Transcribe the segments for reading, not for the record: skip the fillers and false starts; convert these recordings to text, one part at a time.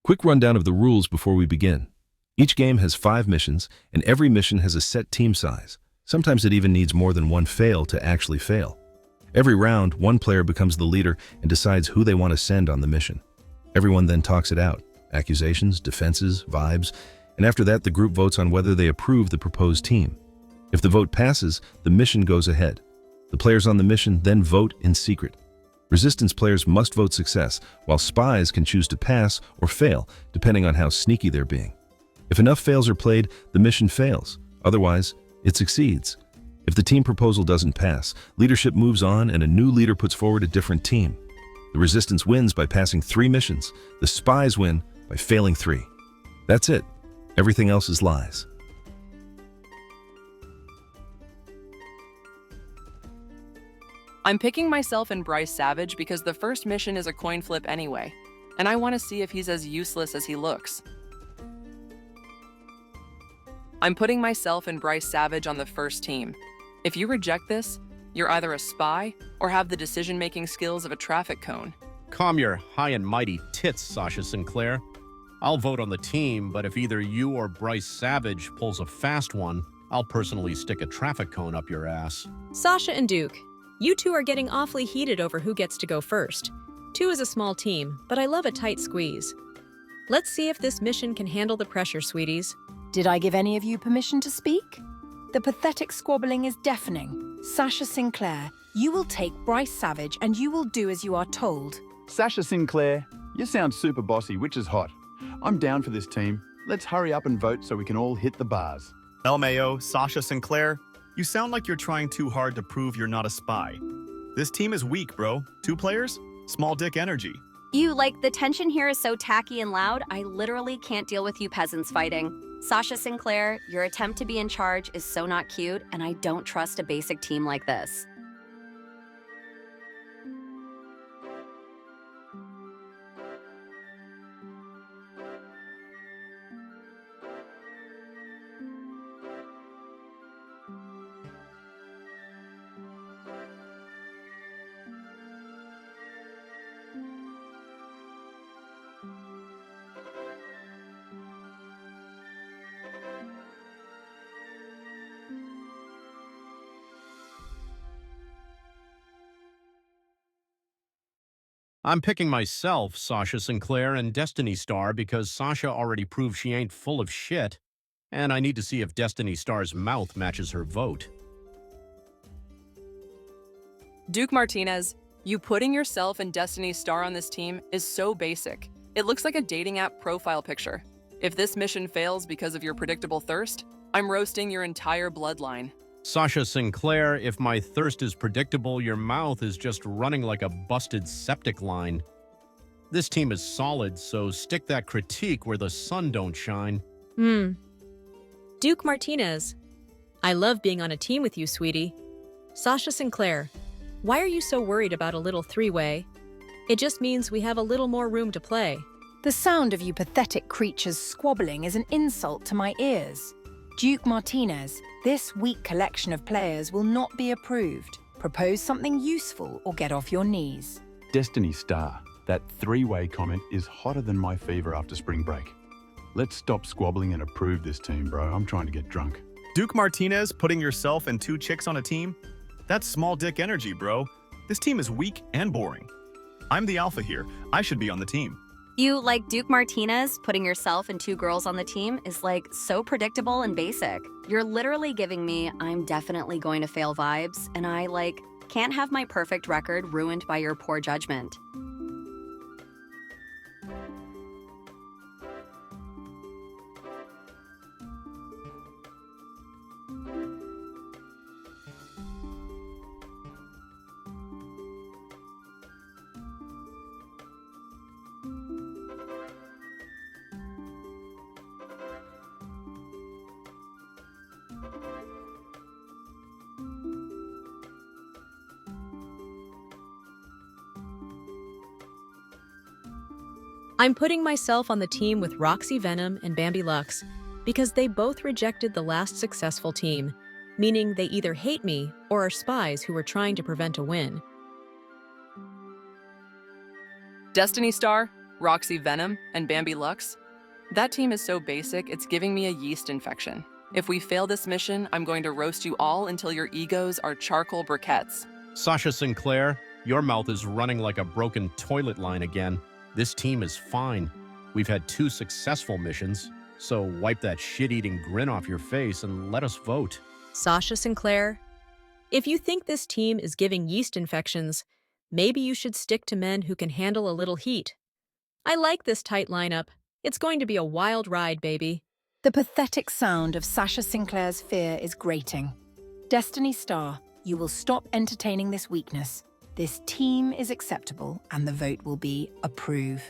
Quick rundown of the rules before we begin. Each game has 5 missions, and every mission has a set team size. Sometimes it even needs more than one fail to actually fail. Every round, one player becomes the leader and decides who they want to send on the mission. Everyone then talks it out, accusations, defenses, vibes, and after that the group votes on whether they approve the proposed team. If the vote passes, the mission goes ahead. The players on the mission then vote in secret. Resistance players must vote success, while spies can choose to pass or fail, depending on how sneaky they're being. If enough fails are played, the mission fails. Otherwise, it succeeds. If the team proposal doesn't pass, leadership moves on and a new leader puts forward a different team. The resistance wins by passing 3 missions. The spies win by failing 3. That's it. Everything else is lies. I'm picking myself and Bryce Savage because the first mission is a coin flip anyway, and I want to see if he's as useless as he looks. I'm putting myself and Bryce Savage on the first team. If you reject this, you're either a spy or have the decision-making skills of a traffic cone. Calm your high and mighty tits, Sasha Sinclair. I'll vote on the team, but if either you or Bryce Savage pulls a fast one, I'll personally stick a traffic cone up your ass. Sasha and Duke, you two are getting awfully heated over who gets to go first. 2 is a small team, but I love a tight squeeze. Let's see if this mission can handle the pressure, sweeties. Did I give any of you permission to speak? The pathetic squabbling is deafening. Sasha Sinclair, you will take Bryce Savage and you will do as you are told. Sasha Sinclair, you sound super bossy, which is hot. I'm down for this team. Let's hurry up and vote so we can all hit the bars. LMAO, Sasha Sinclair, you sound like you're trying too hard to prove you're not a spy. This team is weak, bro. 2 players? Small dick energy. The tension here is so tacky and loud, I literally can't deal with you peasants fighting. Sasha Sinclair, your attempt to be in charge is so not cute, and I don't trust a basic team like this. I'm picking myself, Sasha Sinclair, and Destiny Star because Sasha already proved she ain't full of shit, and I need to see if Destiny Star's mouth matches her vote. Duke Martinez, you putting yourself and Destiny Star on this team is so basic. It looks like a dating app profile picture. If this mission fails because of your predictable thirst, I'm roasting your entire bloodline. Sasha Sinclair, if my thirst is predictable, your mouth is just running like a busted septic line. This team is solid, so stick that critique where the sun don't shine. Duke Martinez, I love being on a team with you, sweetie. Sasha Sinclair, why are you so worried about a little 3-way? It just means we have a little more room to play. The sound of you pathetic creatures squabbling is an insult to my ears. Duke Martinez, this weak collection of players will not be approved. Propose something useful or get off your knees. Destiny Star, that 3-way comment is hotter than my fever after spring break. Let's stop squabbling and approve this team, bro. I'm trying to get drunk. Duke Martinez putting yourself and 2 chicks on a team? That's small dick energy, bro. This team is weak and boring. I'm the alpha here. I should be on the team. Duke Martinez, putting yourself and 2 girls on the team is so predictable and basic. You're literally giving me I'm definitely going to fail vibes, and I can't have my perfect record ruined by your poor judgment. I'm putting myself on the team with Roxy Venom and Bambi Lux because they both rejected the last successful team, meaning they either hate me or are spies who are trying to prevent a win. Destiny Star, Roxy Venom and Bambi Lux. That team is so basic, it's giving me a yeast infection. If we fail this mission, I'm going to roast you all until your egos are charcoal briquettes. Sasha Sinclair, your mouth is running like a broken toilet line again. This team is fine. We've had 2 successful missions, so wipe that shit-eating grin off your face and let us vote. Sasha Sinclair, if you think this team is giving yeast infections, maybe you should stick to men who can handle a little heat. I like this tight lineup. It's going to be a wild ride, baby. The pathetic sound of Sasha Sinclair's fear is grating. Destiny Star, you will stop entertaining this weakness. This team is acceptable, and the vote will be approve.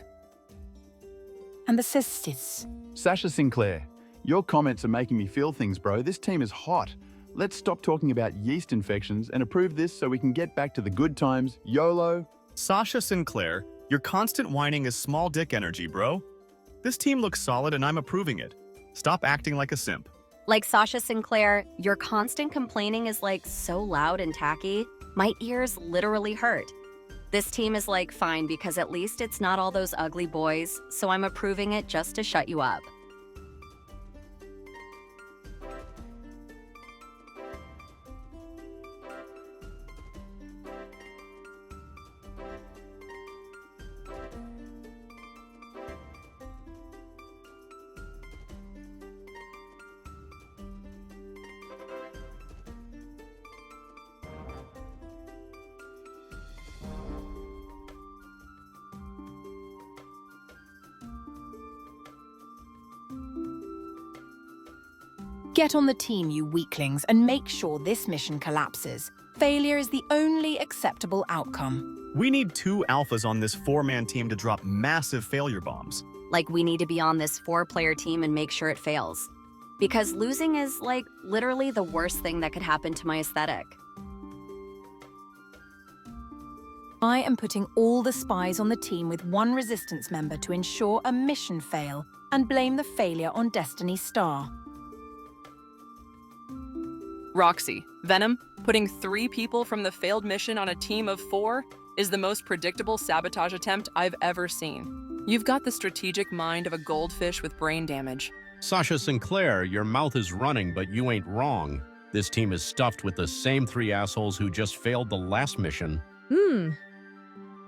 And the sisters. Sasha Sinclair, your comments are making me feel things, bro. This team is hot. Let's stop talking about yeast infections and approve this so we can get back to the good times. YOLO. Sasha Sinclair, your constant whining is small dick energy, bro. This team looks solid and I'm approving it. Stop acting like a simp. Like Sasha Sinclair, your constant complaining is like so loud and tacky. My ears literally hurt. This team is like fine because at least it's not all those ugly boys, so I'm approving it just to shut you up. Get on the team, you weaklings, and make sure this mission collapses. Failure is the only acceptable outcome. We need 2 alphas on this 4-man team to drop massive failure bombs. Like we need to be on this 4-player team and make sure it fails. Because losing is like literally the worst thing that could happen to my aesthetic. I am putting all the spies on the team with 1 resistance member to ensure a mission fail and blame the failure on Destiny Star. Roxy, Venom, putting 3 people from the failed mission on a team of 4 is the most predictable sabotage attempt I've ever seen. You've got the strategic mind of a goldfish with brain damage. Sasha Sinclair, your mouth is running, but you ain't wrong. This team is stuffed with the same 3 assholes who just failed the last mission.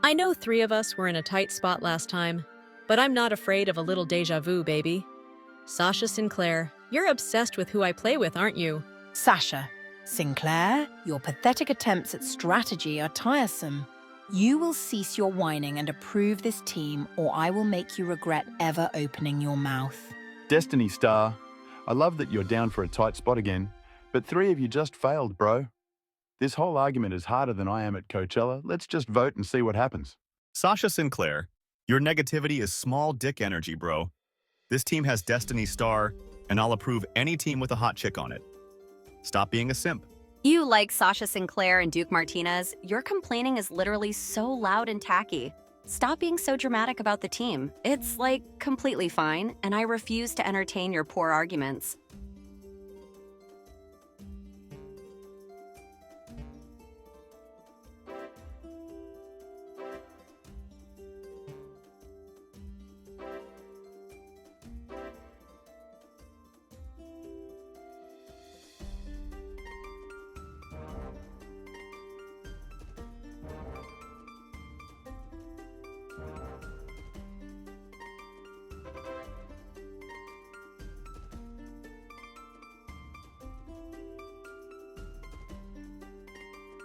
I know 3 of us were in a tight spot last time, but I'm not afraid of a little deja vu, baby. Sasha Sinclair, you're obsessed with who I play with, aren't you? Sasha Sinclair, your pathetic attempts at strategy are tiresome. You will cease your whining and approve this team, or I will make you regret ever opening your mouth. Destiny Star, I love that you're down for a tight spot again, but 3 of you just failed, bro. This whole argument is harder than I am at Coachella. Let's just vote and see what happens. Sasha Sinclair, your negativity is small dick energy, bro. This team has Destiny Star, and I'll approve any team with a hot chick on it. Stop being a simp. You like Sasha Sinclair and Duke Martinez, your complaining is literally so loud and tacky. Stop being so dramatic about the team. It's like completely fine, and I refuse to entertain your poor arguments.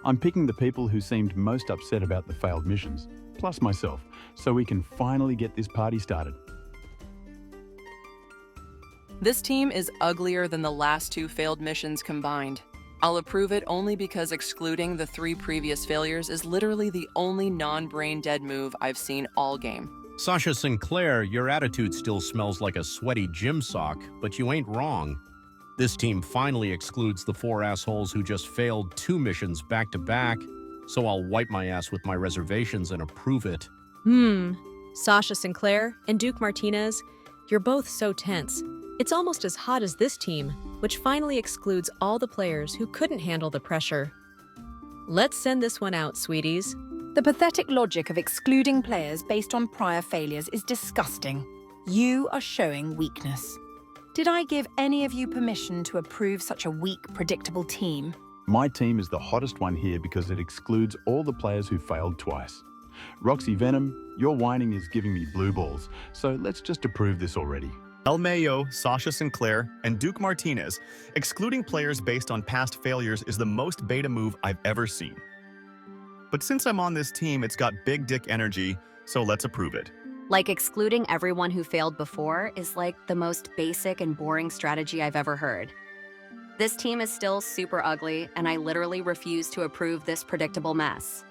I'm picking the people who seemed most upset about the failed missions, plus myself, so we can finally get this party started. This team is uglier than the last 2 failed missions combined. I'll approve it only because excluding the 3 previous failures is literally the only non-brain dead move I've seen all game. Sasha Sinclair, your attitude still smells like a sweaty gym sock, but you ain't wrong. This team finally excludes the 4 assholes who just failed 2 missions back-to-back, so I'll wipe my ass with my reservations and approve it. Sasha Sinclair and Duke Martinez, you're both so tense. It's almost as hot as this team, which finally excludes all the players who couldn't handle the pressure. Let's send this one out, sweeties. The pathetic logic of excluding players based on prior failures is disgusting. You are showing weakness. Did I give any of you permission to approve such a weak, predictable team? My team is the hottest one here because it excludes all the players who failed twice. Roxy Venom, your whining is giving me blue balls, so let's just approve this already. El Mayo, Sasha Sinclair, and Duke Martinez, excluding players based on past failures is the most beta move I've ever seen. But since I'm on this team, it's got big dick energy, so let's approve it. Like excluding everyone who failed before is like the most basic and boring strategy I've ever heard. This team is still super ugly, and I literally refuse to approve this predictable mess.